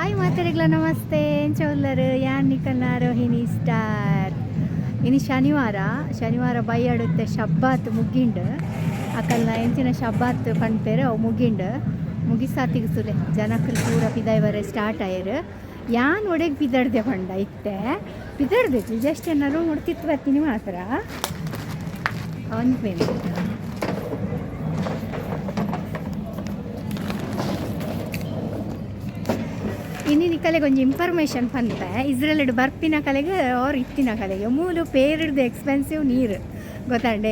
Hi ಮಾತೆರೆಗ್ಲ ನಮಸ್ತೆ ಎಂಚ ಯಾನ್ ನಿಕಲ್ನ ರೋಹಿಣಿ ಸ್ಟಾರ್ ಇನ್ನು ಶನಿವಾರ ಬೈಯಾಡುತ್ತೆ ಶಬ್ಬಾತ್ ಮುಗ್ಗಿಂಡು ಅಕಲ್ನ ಎಂಚಿನ ಶಬ್ಬಾತ್ ಪಂಡ್ಪೇರು ಅವು ಮುಗ್ಗಿಂಡು ಮುಗಿಸಾತಿಗೆ ಸುಲೆ ಜನಕ್ಕಲು ಪೂರ ಪಿದಾಯ್ವರೆ ಸ್ಟಾರ್ಟ್ ಆಯ್ರು ಯಾನ್ ಒಡೆಗೆ ಪಿದಾಡ್ದೆ ಪಂಡ ಇತ್ತೆ ಪಿದಾಡ್ಬೇಕು ಜಸ್ಟ್ ಏನಾರು ನೋಡ್ತಿತ್ತು ಬರ್ತೀನಿ ಮಾತ್ರ ಅಂದ್ಮೇಲೆ ಇನ್ನಿನ ಕಲೆಗೆ ಒಂದು ಇನ್ಫಾರ್ಮೇಷನ್ ಬಂತೆ ಇಸ್ರೇಲ್ ಬರ್ಪಿನ ಕಲೆಗೆ ಅವ್ರು ಇತ್ತಿನ ಕಲೆಗೆ ಮೂಲು ಪೇರಿಡ್ದು ಎಕ್ಸ್ಪೆನ್ಸಿವ್ ನೀರು ಗೊತ್ತಾಂಡೆ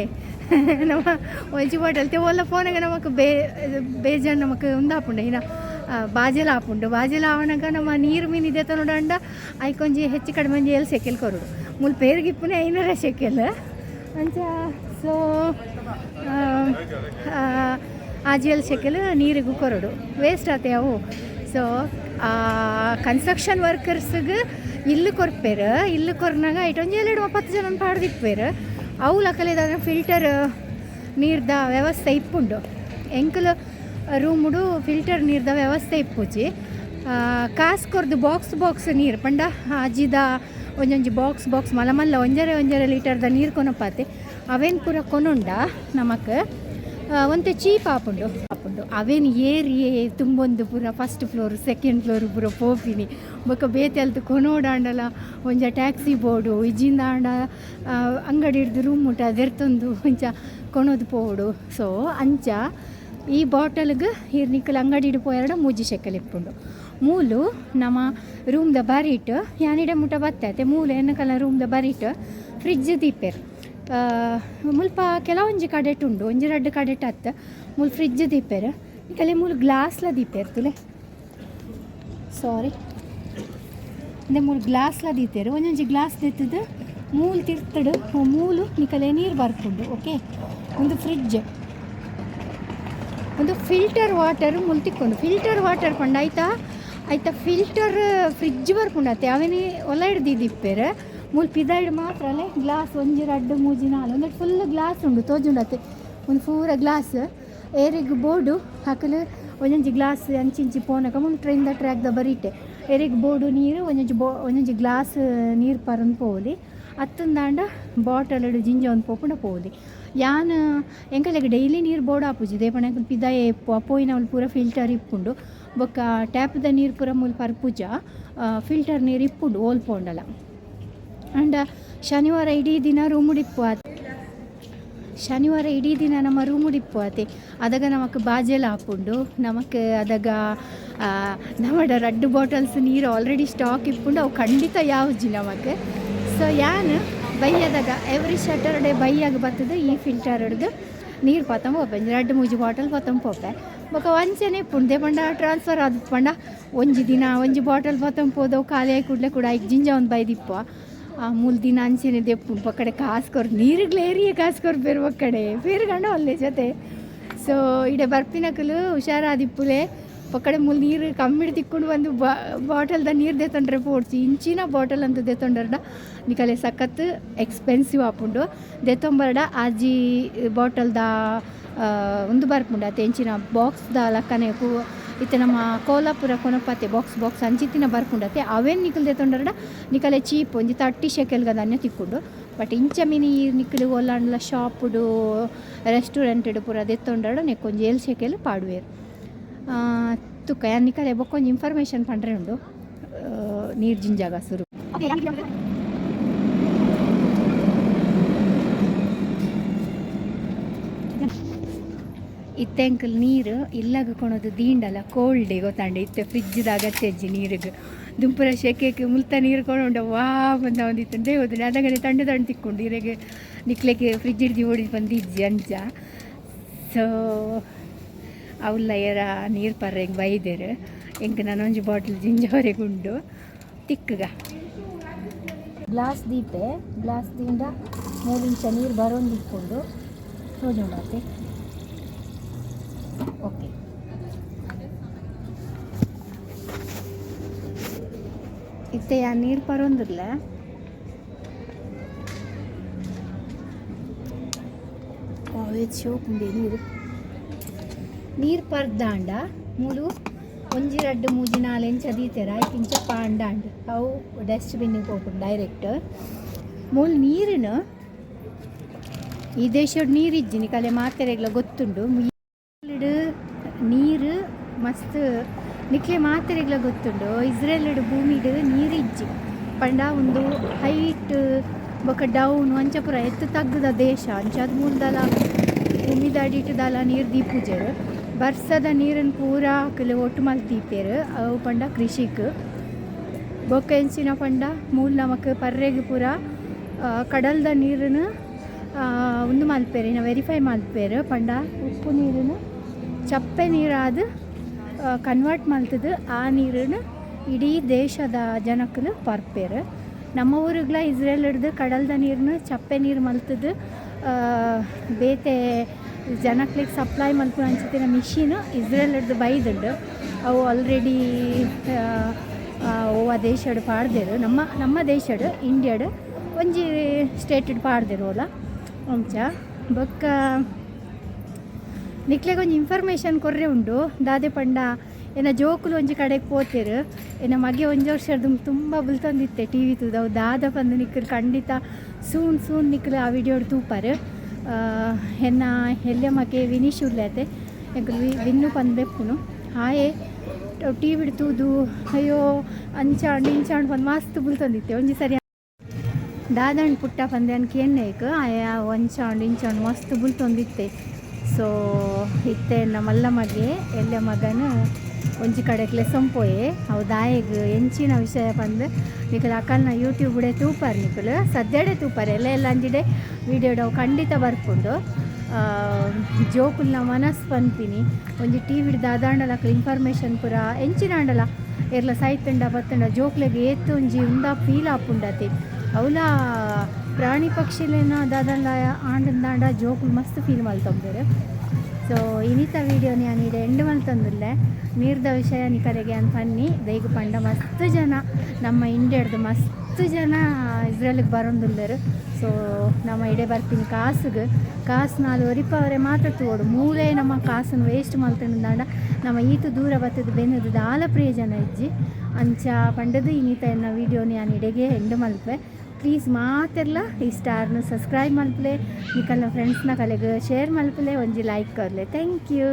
ನಮ್ಮ ಒಂಜಿ ಬಾಟಲ್ ತೆವಲ್ಲ ಫೋನಾಗ ನಮಕ್ ಬೇಜಾನ್ ನಮಕ್ ಉಂದಾಪುಂಡ ಇನ್ನ ಬಾಜೆಲ ಆವಣಗ ನಮ್ಮ ನೀರು ಮೀನು ಇದೆ ನೋಡಂಡ ಐಕೊಂಜಿ ಹೆಚ್ಚು ಕಡಿಮೆ ಮಂಜಿ ಎಲ್ಲಿ ಸೆಕೆಲ್ ಕೊರಡು ಮೂಲು ಪೇರಿಗಿಪ್ಪನೆ ಐನರ ಸೆಕೆಲ್ ಅಂಚ ಸೊ ಆಜಿಯಲ್ಲಿ ಸೆಕೆಲ್ ನೀರಿಗೂ ಕೊರಡು ವೇಸ್ಟ್ ಆತೆ ಅವು ಸೊ ಕನ್ಸ್ಟ್ರಕ್ಷನ್ ವರ್ಕರ್ಸ್ಗೆ ಇಲ್ಲಿ ಕೊರ್ಪೇರು ಇಲ್ಲಿ ಕೊರ್ನಾಗ ಇಟ್ಟೊಂದು 2-30 ಜನ ಪಾಡ್ದಿಪ್ಪೇರು ಅವು ಲಕ್ಕಲಿದಾಗ ಫಿಲ್ಟರ್ ನೀರ್ದ ವ್ಯವಸ್ಥೆ ಇಪ್ಪುಂಡು ಎಂಕಲ್ ರೂಮುಡು ಫಿಲ್ಟರ್ ನೀರ್ದ ವ್ಯವಸ್ಥೆ ಇಪ್ಪುಜಿ ಕಾಸು ಕೊರ್ದು ಬಾಕ್ಸ್ ನೀರು ಪಂಡ ಅಜ್ಜಿದ ಒಂಜೊಂಜಿ ಬಾಕ್ಸ್ ಮಲ್ಲ ಒಂಜರೆ ಲೀಟರ್ದ ನೀರು ಕೊನಪಾತೆ ಅವೇನು ಪೂರ ಕೊನುಂಡ ನಮಕ್ ಒಂತೆ ಚೀಪ್ ಆಪುಂಡು ಅವೇನು ಏರಿ ತುಂಬೊಂದು ಪೂರ ಫಸ್ಟ್ ಫ್ಲೋರ್ ಸೆಕೆಂಡ್ ಫ್ಲೋರ್ ಪೂರ ಪೋಪಿನಿ ಬೊಕ್ಕ ಬೇತೆಲ್ತು ಕೊನೋಡಾಂಡಲ ಒಂಜ ಟ್ಯಾಕ್ಸಿ ಬೋರ್ಡು ಇಜ್ಜಿಂದ ಆಂಡ ಅಂಗಡಿ ಹಿಡ್ದು ರೂಮ್ ಮುಟ್ಟ ಅದೆರ್ತೊಂದು ಒಂಚ ಕೊಣೋದು ಪೋಡು ಸೊ ಅಂಚ ಈ ಬಾಟಲ್ಗೆ ಹಿರ್ನಿಕ್ಕಲ್ ಅಂಗಡಿ ಹಿಡು ಪೋಯರಡ ಮೂಜಿ ಶೆಕ್ಕಲ್ ಇಪ್ಪುಂಡು ಮೂಲು ನಮ್ಮ ರೂಮ್ದ ಬರೀಟ್ ಯಾನಿಡ ಮುಟ ಬತ್ತೈತೆ ಮೂಲು ಎನ್ನಕಲ್ಲ ರೂಮ್ದ ಬರೀಟ್ ಫ್ರಿಡ್ಜ್ ದೀಪೇರು ಮುಲ್ಪ ಕೆಲವೊಂಜಿ ಕಡೆಟ್ ಉಂಡು ಒಂಜಿ 2 ಕಡೆಟ್ ಹತ್ತು ಮೂಲು ಫ್ರಿಡ್ಜ್ ದೀಪೇರು ಕಲೆ ಮೂಲು ಗ್ಲಾಸ್ಲ ದೀಪೇರ್ತುಲೆ ಸಾರಿ ಅಂದೆ ಮೂಲು ಗ್ಲಾಸ್ಲ ದೀತೇರು ಒಂದೊಂಜಿ ಗ್ಲಾಸ್ ದೆತ್ತದು ಮೂಲು ತಿರ್ತಡು ಮೂಲು ನಿಕಲೆ ನೀರು ಬರ್ಪುಂಡು ಓಕೆ ಒಂದು ಫ್ರಿಡ್ಜ್ ಒಂದು ಫಿಲ್ಟರ್ ವಾಟರ್ ಮೂಲು ತಿಕ್ಕೊಂಡು ಫಿಲ್ಟರ್ ವಾಟರ್ ಪಂಡ ಆಯ್ತಾ ಫಿಲ್ಟರ್ ಫ್ರಿಡ್ಜ್ ಬರ್ಪುಂಡತ್ತೆ ಅವೇನೇ ಒಲ ಹಿಡ್ದಿಪ್ಪೇರು ಮೂಲು ಪಿದಾಯ್ಡ್ ಮಾತ್ರ ಅಲ್ಲೇ ಗ್ಲಾಸ್ ಒಂಜಿ 2 3 4 ಒಂದು ಫುಲ್ ಗ್ಲಾಸ್ ಉಂಡು ತೋಜುಂಡತ್ತೆ ಒಂದು ಪೂರ ಗ್ಲಾಸ್ ಏರಿಗೆ ಬೋರ್ಡು ಹಾಕಲು ಒಂದೊಂಜಿ ಗ್ಲಾಸ್ ಅಂಚಿಂಚಿ ಪೋನಕ ಮುಂದೆ ಟ್ರೈನ್ದ ಟ್ರ್ಯಾಕ್ದ ಬರೀಟೆ ಏರಿಗೆ ಬೋರ್ಡು ನೀರು ಒಂದೊಂಜಿ ಗ್ಲಾಸ್ ನೀರು ಪರಂದು ಪೋಲಿ ಹತ್ತಂದಾಂಡ ಬಾಟಲ್ ಜಿಂಜ ಒಂದು ಪೋಪುಂಡ ಪೋಲಿ ಯಾನ್ ಎಂಕಲೆಗೆ ಡೈಲಿ ನೀರು ಬೋರ್ಡ್ ಆಪುಜಿ ದೇಪಣ ಪಿದಾಯ ಪೋಯಿನ ಅವ್ಳು ಪೂರ ಫಿಲ್ಟರ್ ಇಪ್ಪುಂಡು ಬೊಕ್ಕ ಟ್ಯಾಪ್ದ ನೀರು ಪೂರ ಮೂಲ ಪರ್ಪುಜ ಫಿಲ್ಟರ್ ನೀರು ಇಪ್ಪುಂಡು ಓಲ್ಪೋಂಡಲ ಆ್ಯಂಡ್ ಶನಿವಾರ ಇಡೀ ದಿನ ನಮ್ಮ ರೂಮುಡಿಪ್ಪು ಆತೆ ಅದಾಗ ನಮಕ್ ಬಾಜೆಲ್ಲ ಹಾಪುಂಡು ನಮಕ್ ಅದಾಗ ನಮ್ಮಡ 2 ಬಾಟಲ್ಸ್ ನೀರು ಆಲ್ರೆಡಿ ಸ್ಟಾಕ್ ಇಪ್ಪುಂಡು ಅವು ಖಂಡಿತ ಯಾವ್ಜಿ ನಮಕ್ ಸೊ ಯಾನ್ ಬೈಯದಾಗ ಎವ್ರಿ ಸ್ಯಾಟರ್ಡೆ ಬೈಯಾಗ ಬರ್ತದೆ ಈ ಫಿಲ್ಟರ್ ಹಿಡ್ದು ನೀರು ಪತ್ತಂ ಪೋಪೆ 2-3 ಬಾಟಲ್ ಪತ್ತಂ ಪೋಪೆ ಬೊಕ ವಂಚನೆ ಪುಂಡೆ ಪಂಡ ಟ್ರಾನ್ಸ್ಫರ್ ಆದ ಪಂಡ ಒಂಜಿ ಬಾಟಲ್ ಪತ್ತಂ ಪೋದವು ಖಾಲಿ ಆಗಿ ಕೂಡಲೇ ಕೂಡ ಈಗ ಜಿಂಜ ಒಂದು ಬೈದಿಪ್ಪ ಮೂಲ ದಿನ ಅಂಚೆನೆ ದೆಪ್ಪು ಪಕ್ಕಡೆ ಕಾಸ್ಕೊರ್ ನೀರಿಗ್ಲೇರಿಯೇ ಕಾಸ್ಕೊರ್ ಬೇರೆ ಒಕ್ಕಡೆ ಬೇರ್ಗಂಡ ಒಳ್ಳೆ ಜೊತೆ ಸೊ ಇಡೆ ಬರ್ಪಿನಕಲು ಹುಷಾರಾದಿಪ್ಪುಲೆ ಪಕ್ಕಡೆ ಮೂಲ ನೀರು ಕಮ್ಮಿ ತಿಕ್ಕೊಂಡು ಬಂದು ಬಾಟಲ್ದ ನೀರು ದೆತ್ತೊಂಡ್ರೆ ಪೋಡ್ಸಿ ಇಂಚಿನ ಬಾಟಲ್ ಅಂತ ದೆತ್ತೊಂಡರ್ಡ ನಿಕಲೆ ಸಖತ್ ಎಕ್ಸ್ಪೆನ್ಸಿವ್ ಆಪುಂಡು ದೆತ್ತೊಂಬರ್ಡ ಆಜಿ ಬಾಟಲ್ದ ಒಂದು ಬರ್ಪುಂಡು ಅತ್ತೆ ಎಂಚಿನ ಬಾಕ್ಸ್ದ ಲಕ್ಕನೆ ಇತ್ತೆ ನಮ್ಮ ಕೋಲಾಪುರ ಕೊನಪತ್ತೆ ಬಾಕ್ಸ್ ಅಂಚಿತ್ತಿನ ಬರ್ಪುಂಡತ್ತೆ ಅವೇನು ನಿಕಲ್ ದೆತ್ತೊಂಡರ್ಡ ನಿಕಲೆ ಚೀಪ್ ಒಂಜಿ 30 ಶೆಕೆಲ್ಗದ ಅನ್ಯ ತಿಕ್ಕೊಂಡು ಬಟ್ ಇಂಚ ಮಿನಿ ನಿಕ್ಕಲು ಒಲ್ಲಾಂಡ್ಲ ಶಾಪುಡು ರೆಸ್ಟೋರೆಂಟ್ ಪೂರ ದೆತ್ತೊಂಡರ್ಡ ನೆಕ್ಕೊಂಜಿ 7 ಶೆಕೆಲ್ ಪಾಡುವೆರು ತುಕ್ಕ ಯಾನ್ ನಿಕಲೆ ಬೊಕ್ಕೊಂಜಿ ಇನ್ಫಾರ್ಮೇಷನ್ ಪಂಡ್ರೆ ಉಂಡು ನೀರು ಜಿಂಜಾಗ ಸುರು ಇತ್ತೆಂಕಲ್ ನೀರು ಇಲ್ಲಾಗ ಕೊಣೋದು ದೀಂಡಲ್ಲ ಕೋಲ್ಡೆ ಗೊತ್ತಾಂಡೆ ಇತ್ತೆ ಫ್ರಿಜ್ದ ಅಗತ್ಯ ಅಜ್ಜಿ ನೀರಿಗೆ ದುಂಪುರ ಶೆಕೆಗೆ ಮುಲ್ತ ನೀರು ಕೊಣೊಂಡ ವಾ ಬಂದ ಒಂದಿತ್ತು ಹೋದ್ರೆ ಅದಗಡೆ ತಂಡು ತಿಕ್ಕೊಂಡು ಇರೆಗೆ ನಿಕ್ಲೆಗೆ ಫ್ರಿಜ್ ಹಿಡ್ದು ಓಡಿ ಬಂದಿಜ್ಜಿ ಅಂಚ ಸೊ ಅವಲ್ಲ ಎರ ನೀರು ಪರ್ರೆಗೆ ಬೈದೇರು ಎಂಕ ನಾನೊಂಜಿ ಬಾಟಲ್ ಜಿಂಜವರೆಗೆ ಉಂಡು ತಿಕ್ಕಗ ಗ್ಲಾಸ್ ದಿಂದ 3 ಇಂಚ ನೀರು ಬರೋಂದು ಇಟ್ಕೊಂಡು ಹೋದುಂಡತ್ತೆ ಓಕೆ ಇತ್ತೆ ಆ ನೀರು ಪರೊಂದಿರ್ಲ ಸೋಪುಂಡೆ ನೀರು ಪರ್ದಾಂಡ ಮೂಲು ಒಂಜಿ ರಡ್ಡು ಮೂಜಿ ನಾಲೆಂಚ ದೀತೆರ ಐತಿಂಚ ಪಾಂಡಾಂಡ್ ಅವು ಡಸ್ಟ್ಬಿನ್ನಿಗೆ ಹೋಗ್ಬಿಟ್ಟು ಡೈರೆಕ್ಟ್ ಮೂಲ್ ನೀರಿನ ಈ ದೇಶದ ನೀರಿಜ್ಜಿನಿ ಕಲೆ ಮಾತೆರೆಗ್ಲ ಗೊತ್ತುಂಡು ನೀರು ಮಸ್ತ್ ನಿಕ್ಲೆ ಮಾತೆರೆಗ್ಲ ಗೊತ್ತುಂಡು ಇಸ್ರೇಲ್ ಭೂಮಿಡ್ ನೀರಿಜ್ಜಿ ಪಂಡ ಒಂದು ಹೈಟ್ ಬೊಕ ಡೌನ್ ಅಂಚಪುರ ಎತ್ತು ತಗ್ಗದ ದೇಶ ಅಂಚಾದ ಮೂಲದಲ ಭೂಮಿದ ಅಡಿಟದಲ ನೀರು ದೀಪುಜೆರ್ ಬರ್ಸದ ನೀರನ್ನು ಪೂರ ಹಾಕಲು ಒಟ್ಟು ಮಲ್ತೀಪೇರು ಅವು ಪಂಡ ಕೃಷಿಕ್ ಬೊಕ್ಕ ಎಂಚಿನ ಪಂಡ ಮೂಲ ನಮಕ್ ಪರ್ರೆಗ್ ಪೂರ ಕಡಲ್ದ ನೀರನ್ನು ಒಂದು ಮಲ್ಪೇರು ಇನ್ನು ವೆರಿಫೈ ಮಲ್ಪೇರು ಪಂಡ ಉಪ್ಪು ನೀರನ್ನು ಚಪ್ಪೆ ನೀರಾದ ಕನ್ವರ್ಟ್ ಮಲ್ತದು ಆ ನೀರನ್ನು ಇಡೀ ದೇಶದ ಜನಕ್ಕಲು ಪರ್ಪೇರು ನಮ್ಮ ಊರಿಗ್ಲ ಇಸ್ರೇಲ್ ಹಿಡ್ದು ಕಡಲ್ದ ನೀರನ್ನು ಚಪ್ಪೆ ನೀರು ಮಲ್ತದು ಬೇತೆ ಜನಕ್ಲಿಗೆ ಸಪ್ಲೈ ಮಲ್ಪು ಅಂಚಿತ್ತಿನ ಮಿಷಿನು ಇಸ್ರೇಲ್ ಹಿಡ್ದು ಬೈದುಂಡು ಅವು ಆಲ್ರೆಡಿ ಓವ ದೇಶಡ್ ಪಾಡ್ದೇರು ನಮ್ಮ ದೇಶಡ್ ಇಂಡಿಯಾಡ್ ಒಂಜಿ ಸ್ಟೇಟಡ್ ಪಾಡ್ದೇರು ಓಲ ಅಂಚ ಬೊಕ್ಕ ನಿಕ್ಲೆಗೆ ಒಂಜಿ ಇನ್ಫಾರ್ಮೇಷನ್ ಕೊರ್ರೆ ಉಂಡು ದಾದೆ ಪಂಡ ಏನ ಜೋಕುಲು ಒಂಜಿ ಕಡೆಗೆ ಪೋತೇರು ಏನ ಮಗೆ ಒಂಜಿ ವರ್ಷದ ತುಂಬ ಬುಲ್ತಂದಿತ್ತೆ ಟಿ ವಿ ತೂದವು ದಾದ ಬಂದು ನಿಕ್ಕರು ಖಂಡಿತ ಸೂನ್ ನಿಕ್ಕಲು ಆ ವಿಡಿಯೋಡ್ ತೂಪಾರು ಎನ್ನ ಎಲ್ಲೆ ಮಗೆ ವಿನೀಶ್ ಉರ್ಲೇತೆ ಎಂಕಲು ವಿನ್ನು ಪಂದೆಪ್ಪುನು ಹಾಯೇ ಟಿ ವಿಡ್ ತೂದು ಅಯ್ಯೋ ಅಂಚಾಂಡ್ ಇಂಚಾಂಡ್ ಬಂದು ಮಸ್ತ್ ಬುಲ್ತಂದಿತ್ತೆ ಒಂಜಿ ಸರಿ ದಾದಂಡ್ ಪುಟ್ಟ ಪಂದೆ ಅನ್ಕೆ ಎಣ್ಣೆಕ್ ಆಯಾ ಒಂಚಾಂಡ್ ಇಂಚಾಂಡ್ ಮಸ್ತ್ ಬುಲ್ತೊಂದಿತ್ತೆ ಸೊ ಇತ್ತೆ ನಮ್ಮಲ್ಲ ಮಗೆ ಎಲ್ಲ ಮಗನು ಒಂಜಿ ಕಡೆಕ್ಲೆ ಸೊಂಪೋಯೆ ಅವು ದಾಯೆಗ್ ಎಂಚಿನ ವಿಷಯ ಪಂದು ನಿಕಲು ಅಕಲ್ನ ಯೂಟ್ಯೂಬ್ಡೆ ತೂಪಾರು ನಿಕಲು ಸದ್ಯಡೆ ತೂಪಾರು ಎಲ್ಲ ಅಂಜಿಡೆ ವಿಡಿಯೋಡ್ ಅವು ಖಂಡಿತ ಬರ್ಕೊಂಡು ಜೋಕುಲ್ನ ಮನಸ್ಸು ಪಂತೀನಿ ಒಂಜಿ ಟಿ ವಿಡ್ ದಾದಾಂಡಲ ಇನ್ಫಾರ್ಮೇಷನ್ ಪೂರ ಎಂಚಿನಾಂಡಲ ಎರ್ಲ ಸೈತಂಡ ಬತ್ತಂಡ ಜೋಕ್ಲೆಗ್ ಏತು ಒಂಜಿ ಉಂದ ಫೀಲ್ ಆಪುಂಡತಿ ಅವಲ ಪ್ರಾಣಿ ಪಕ್ಷಿಲೇನ ದಾದಂಡ ಆಂಡಂದಾಂಡ ಜೋಕುಲು ಮಸ್ತ್ ಫೀಲ್ ಮಲ್ತೊಂಬೇರು ಸೊ ಇನ್ನಿತ ವೀಡಿಯೋ ನಾನು ಈಗ ಎಂಡ್ ಮಲ್ತಂದಿಲ್ಲೆ ನೀರ್ದ ವಿಷಯ ನಿಕರೆಗೆ ಅಂತ ಪನ್ನಿ ದೈಗ ಪಂಡ ಮಸ್ತ್ ಜನ ನಮ್ಮ ಇಂಡಿಯಾಡ್ದು ಮಸ್ತ್ ಜನ ಇಸ್ರೇಲಿಗೆ ಬರೋದಿಲ್ಲರು ಸೊ ನಮ್ಮ ಇಡೆ ಬರ್ತೀನಿ ಕಾಸು ನಾಲ್ ಒರಿಪವರೆ ಮಾತ್ರ ತೋಡು ಮೂಲೆ ನಮ್ಮ ಕಾಸನ್ನು ವೇಸ್ಟ್ ಮಲ್ತಂದಾಂಡ ನಮ್ಮ ಈತು ದೂರ ಬತ್ತದ ಬೆನ್ನದು ದಾಲ ಪ್ರಯೋಜನ ಇಜ್ಜಿ ಅಂಚ ಪಂಡದು ಇನ್ನಿತ ಎನ್ನ ವೀಡಿಯೋ ನಾನು ಇಡೆಗೆ ಎಂಡ್ ಮಲ್ಪೆ ಪ್ಲೀಸ್ ಮಾತೆರ್ಲ ಈ ಸ್ಟಾರ್ನ ಸಬ್ಸ್ಕ್ರೈಬ್ ಮಲ್ಪಲೆ ನಿಕಲ್ನ ಫ್ರೆಂಡ್ಸ್ನ ಕಲೆಗೆ ಶೇರ್ ಮಲ್ಪಲೆ ಒಂಜಿ ಲೈಕ್ ಕೊರ್ಲೆ ಥ್ಯಾಂಕ್ ಯು.